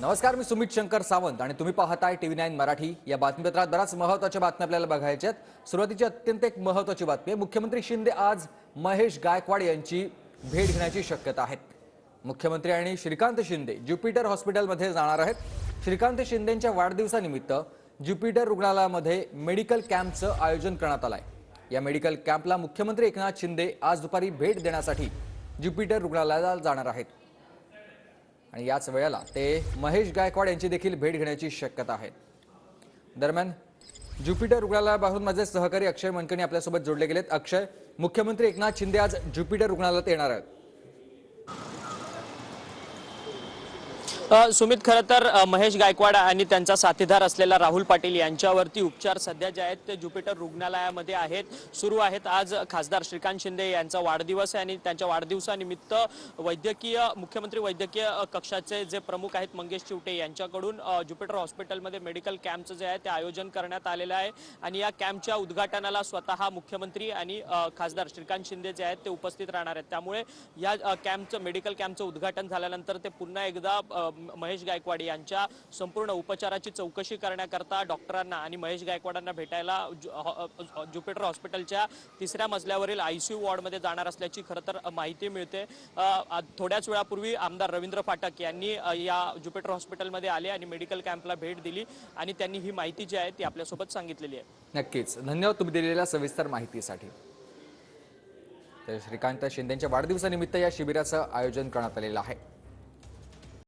नमस्कार, मी सुमित शंकर सावंत आणि तुम्ही पाहताय TV9 मराठी। या बातमीपत्रात बराच महत्त्वाच्या बातम्या आपल्याला बघायच्या आहेत। सुरुवातीची अत्यंत एक महत्त्वाची बातमी आहे। मुख्यमंत्री शिंदे आज महेश गायकवाड यांची भेट घेण्याची शक्यता आहे। मुख्यमंत्री आणि श्रीकांत शिंदे ज्युपिटर हॉस्पिटलमध्ये जाणार आहेत। श्रीकांत शिंदेंच्या वाढदिवसानिमित्त ज्युपिटर रुग्णालयामध्ये मेडिकल कॅम्पचं आयोजन करण्यात आलं आहे। या मेडिकल कॅम्पला मुख्यमंत्री एकनाथ शिंदे आज दुपारी भेट देण्यासाठी ज्युपिटर रुग्णालयाला जाणार आहेत आणि याच वेळेला ते महेश गायकवाड यांची देखील भेट घेण्याची शक्यता आहे। दरम्यान ज्युपिटर रुग्णालयाबाहेरून माझे सहकारी अक्षय मनकणी आपल्यासोबत जोडले गेलेत। अक्षय, मुख्यमंत्री एकनाथ शिंदे आज ज्युपिटर रुग्णालयात येणार आहेत। सुमित, खरं तर महेश गायकवाड आणि त्यांचा साथीदार असलेला राहुल पाटील यांच्यावरती उपचार सध्या जे आहेत ते ज्युपिटर रुग्णालयामध्ये सुरू आहेत। आज खासदार श्रीकांत शिंदे यांचा वाढदिवस आहे आणि त्यांच्या वाढदिवसानिमित्त मुख्यमंत्री वैद्यकीय कक्षाचे जे प्रमुख आहेत मंगेश चिवटे यांच्याकडून ज्युपिटर हॉस्पिटलमध्ये मेडिकल कॅम्पचं जे आहे ते आयोजन करण्यात आलेलं आहे आणि या कॅम्पच्या उद्घाटनाला स्वतः मुख्यमंत्री आणि खासदार श्रीकांत शिंदे जे आहेत ते उपस्थित राहणार आहेत। त्यामुळे या मेडिकल कॅम्पचं उद्घाटन झाल्यानंतर ते पुन्हा एकदा महेश गायकवाड यांच्या संपूर्ण उपचाराची चौकशी करण्याकरता डॉक्टरांना आणि महेश गायकवाडांना भेटायला ज्युपिटर हॉस्पिटलच्या 3ऱ्या मजल्यावरील ICU वॉर्डमध्ये जाणार असल्याची खरं तर माहिती मिळते। थोड्याच वेळापूर्वी आमदार रवींद्र फाटक यांनी या ज्युपिटर हॉस्पिटलमध्ये आले आणि मेडिकल कॅम्पला भेट दिली आणि त्यांनी ही माहिती जी आहे ती आपल्यासोबत सांगितलेली आहे। नक्कीच धन्यवाद तुम्ही दिलेल्या सविस्तर माहितीसाठी। तर श्रीकांत शिंदेंच्या वाढदिवसानिमित्त या शिबिराचं आयोजन करण्यात आलेलं आहे।